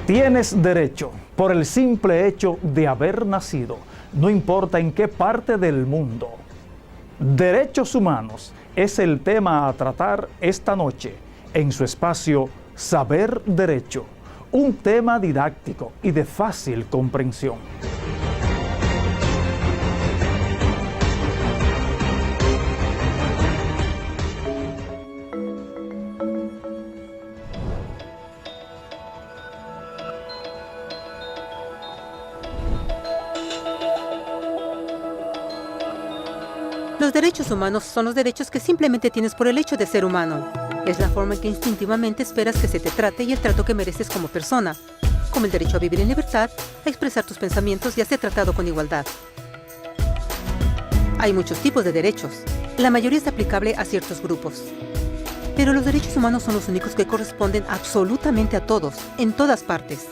Tienes derecho por el simple hecho de haber nacido, no importa en qué parte del mundo. Derechos humanos es el tema a tratar esta noche en su espacio Saber Derecho, un tema didáctico y de fácil comprensión. Los derechos humanos son los derechos que simplemente tienes por el hecho de ser humano. Es la forma en que instintivamente esperas que se te trate y el trato que mereces como persona, como el derecho a vivir en libertad, a expresar tus pensamientos y a ser tratado con igualdad. Hay muchos tipos de derechos. La mayoría es aplicable a ciertos grupos. Pero los derechos humanos son los únicos que corresponden absolutamente a todos, en todas partes.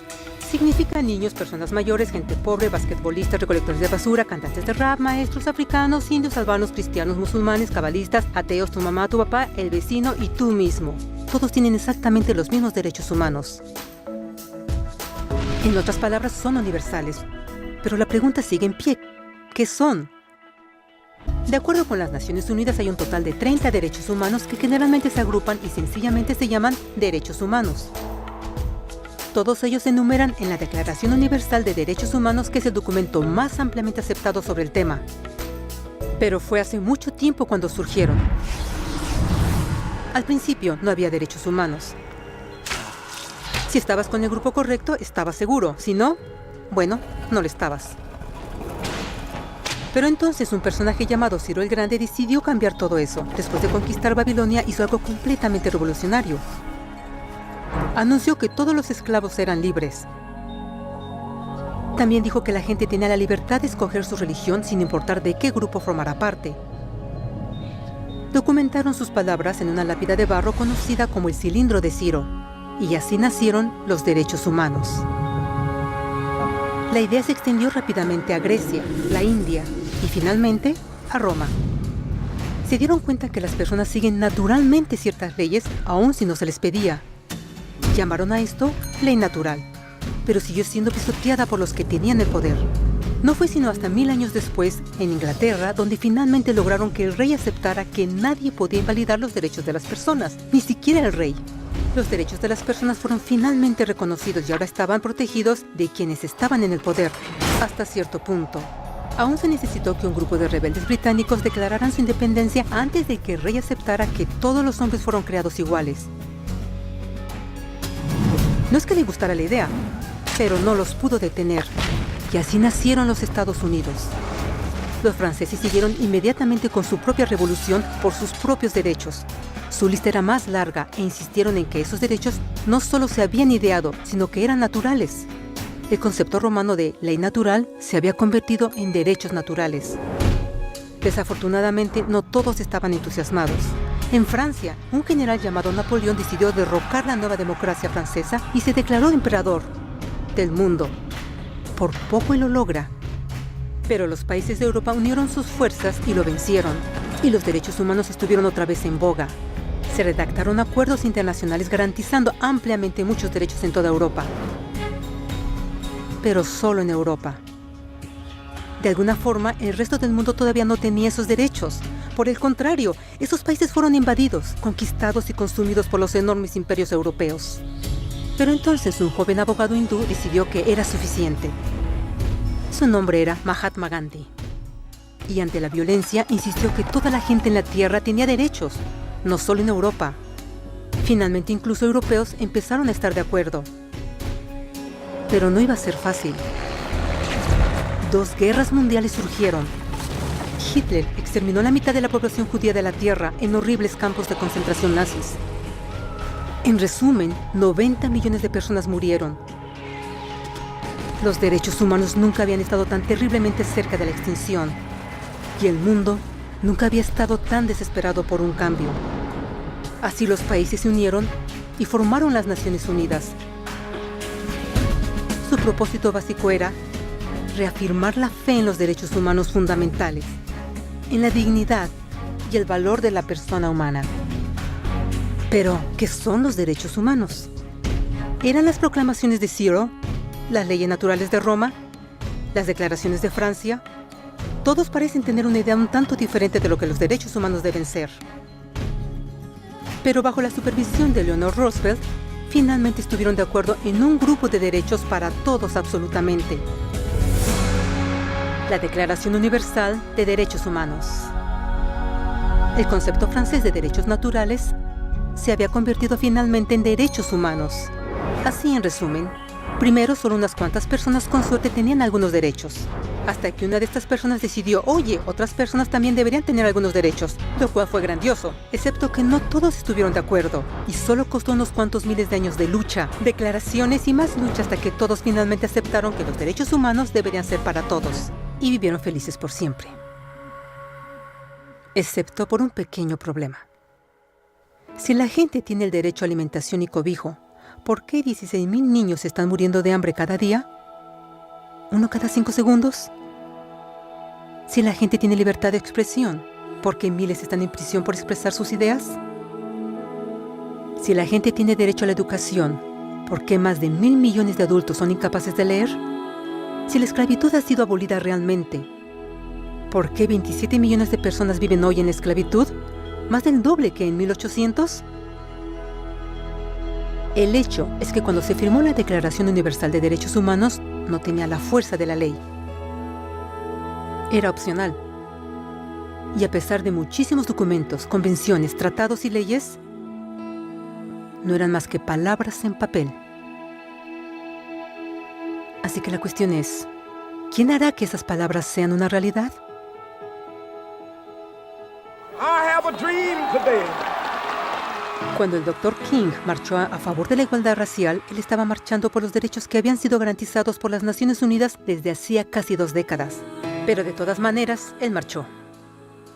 Significa niños, personas mayores, gente pobre, basquetbolistas, recolectores de basura, cantantes de rap, maestros africanos, indios, albanos, cristianos, musulmanes, cabalistas, ateos, tu mamá, tu papá, el vecino y tú mismo. Todos tienen exactamente los mismos derechos humanos. En otras palabras, son universales. Pero la pregunta sigue en pie. ¿Qué son? De acuerdo con las Naciones Unidas, hay un total de 30 derechos humanos que generalmente se agrupan y sencillamente se llaman derechos humanos. Todos ellos se enumeran en la Declaración Universal de Derechos Humanos, que es el documento más ampliamente aceptado sobre el tema. Pero fue hace mucho tiempo cuando surgieron. Al principio no había derechos humanos. Si estabas con el grupo correcto, estabas seguro. Si no, bueno, no lo estabas. Pero entonces un personaje llamado Ciro el Grande decidió cambiar todo eso. Después de conquistar Babilonia, hizo algo completamente revolucionario. Anunció que todos los esclavos eran libres. También dijo que la gente tenía la libertad de escoger su religión sin importar de qué grupo formara parte. Documentaron sus palabras en una lápida de barro conocida como el Cilindro de Ciro, y así nacieron los derechos humanos. La idea se extendió rápidamente a Grecia, la India y finalmente a Roma. Se dieron cuenta que las personas siguen naturalmente ciertas leyes aun si no se les pedía. Llamaron a esto ley natural, pero siguió siendo pisoteada por los que tenían el poder. No fue sino hasta 1000 años después, en Inglaterra, donde finalmente lograron que el rey aceptara que nadie podía invalidar los derechos de las personas, ni siquiera el rey. Los derechos de las personas fueron finalmente reconocidos y ahora estaban protegidos de quienes estaban en el poder, hasta cierto punto. Aún se necesitó que un grupo de rebeldes británicos declararan su independencia antes de que el rey aceptara que todos los hombres fueron creados iguales. No es que le gustara la idea, pero no los pudo detener. Y así nacieron los Estados Unidos. Los franceses siguieron inmediatamente con su propia revolución por sus propios derechos. Su lista era más larga e insistieron en que esos derechos no solo se habían ideado, sino que eran naturales. El concepto romano de ley natural se había convertido en derechos naturales. Desafortunadamente, no todos estaban entusiasmados. En Francia, un general llamado Napoleón decidió derrocar la nueva democracia francesa y se declaró emperador del mundo. Por poco y lo logra. Pero los países de Europa unieron sus fuerzas y lo vencieron. Y los derechos humanos estuvieron otra vez en boga. Se redactaron acuerdos internacionales garantizando ampliamente muchos derechos en toda Europa. Pero solo en Europa. De alguna forma, el resto del mundo todavía no tenía esos derechos. Por el contrario, esos países fueron invadidos, conquistados y consumidos por los enormes imperios europeos. Pero entonces un joven abogado hindú decidió que era suficiente. Su nombre era Mahatma Gandhi. Y ante la violencia insistió que toda la gente en la tierra tenía derechos, no solo en Europa. Finalmente incluso europeos empezaron a estar de acuerdo. Pero no iba a ser fácil. 2 guerras mundiales surgieron. Hitler exterminó la mitad de la población judía de la Tierra en horribles campos de concentración nazis. En resumen, 90 millones de personas murieron. Los derechos humanos nunca habían estado tan terriblemente cerca de la extinción. Y el mundo nunca había estado tan desesperado por un cambio. Así los países se unieron y formaron las Naciones Unidas. Su propósito básico era reafirmar la fe en los derechos humanos fundamentales, en la dignidad y el valor de la persona humana. Pero, ¿qué son los derechos humanos? ¿Eran las proclamaciones de Ciro, las leyes naturales de Roma, las declaraciones de Francia? Todos parecen tener una idea un tanto diferente de lo que los derechos humanos deben ser. Pero bajo la supervisión de Eleanor Roosevelt, finalmente estuvieron de acuerdo en un grupo de derechos para todos absolutamente. La Declaración Universal de Derechos Humanos. El concepto francés de derechos naturales se había convertido finalmente en derechos humanos. Así, en resumen, primero solo unas cuantas personas con suerte tenían algunos derechos, hasta que una de estas personas decidió, oye, otras personas también deberían tener algunos derechos, lo cual fue grandioso, excepto que no todos estuvieron de acuerdo, y solo costó unos cuantos miles de años de lucha, declaraciones y más lucha hasta que todos finalmente aceptaron que los derechos humanos deberían ser para todos, y vivieron felices por siempre. Excepto por un pequeño problema. Si la gente tiene el derecho a alimentación y cobijo, ¿por qué 16,000 niños están muriendo de hambre cada día? ¿Uno cada 5 segundos? Si la gente tiene libertad de expresión, ¿por qué miles están en prisión por expresar sus ideas? Si la gente tiene derecho a la educación, ¿por qué más de 1,000 millones de adultos son incapaces de leer? Si la esclavitud ha sido abolida realmente, ¿por qué 27 millones de personas viven hoy en esclavitud? ¿Más del doble que en 1800? El hecho es que cuando se firmó la Declaración Universal de Derechos Humanos, no tenía la fuerza de la ley. Era opcional. Y a pesar de muchísimos documentos, convenciones, tratados y leyes, no eran más que palabras en papel. Así que la cuestión es, ¿quién hará que esas palabras sean una realidad? Cuando el Dr. King marchó a favor de la igualdad racial, él estaba marchando por los derechos que habían sido garantizados por las Naciones Unidas desde hacía casi 2 décadas. Pero de todas maneras, él marchó.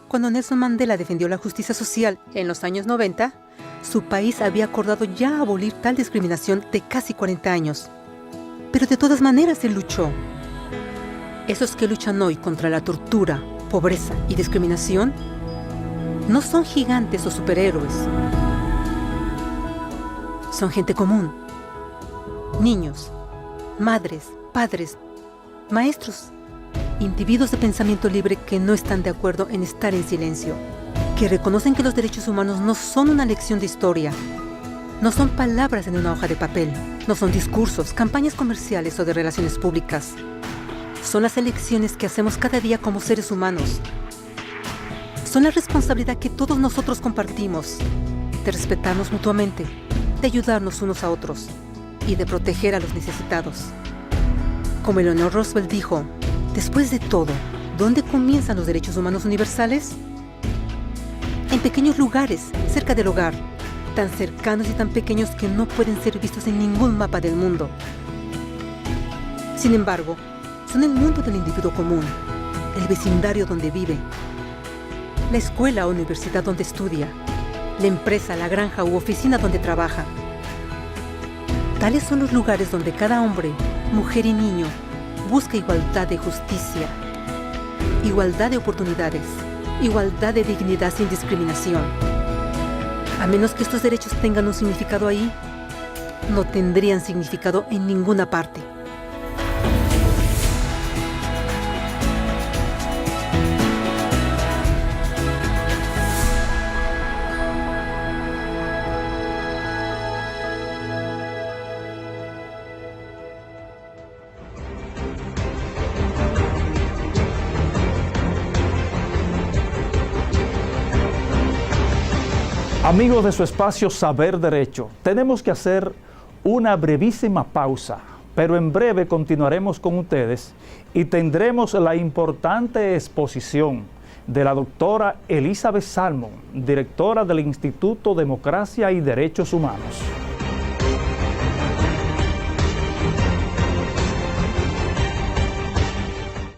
Cuando Nelson Mandela defendió la justicia social en los años 90, su país había acordado ya abolir tal discriminación de casi 40 años. Pero de todas maneras él luchó. Esos que luchan hoy contra la tortura, pobreza y discriminación no son gigantes o superhéroes. Son gente común. Niños, madres, padres, maestros, individuos de pensamiento libre que no están de acuerdo en estar en silencio, que reconocen que los derechos humanos no son una lección de historia, no son palabras en una hoja de papel, no son discursos, campañas comerciales o de relaciones públicas. Son las elecciones que hacemos cada día como seres humanos. Son la responsabilidad que todos nosotros compartimos, de respetarnos mutuamente, de ayudarnos unos a otros y de proteger a los necesitados. Como Eleanor Roosevelt dijo, después de todo, ¿dónde comienzan los derechos humanos universales? En pequeños lugares, cerca del hogar, tan cercanos y tan pequeños que no pueden ser vistos en ningún mapa del mundo. Sin embargo, son el mundo del individuo común, el vecindario donde vive, la escuela o universidad donde estudia, la empresa, la granja u oficina donde trabaja. Tales son los lugares donde cada hombre, mujer y niño busca igualdad de justicia, igualdad de oportunidades, igualdad de dignidad sin discriminación. A menos que estos derechos tengan un significado ahí, no tendrían significado en ninguna parte. Amigos de su espacio Saber Derecho, tenemos que hacer una brevísima pausa, pero en breve continuaremos con ustedes y tendremos la importante exposición de la doctora Elizabeth Salmon, directora del Instituto Democracia y Derechos Humanos.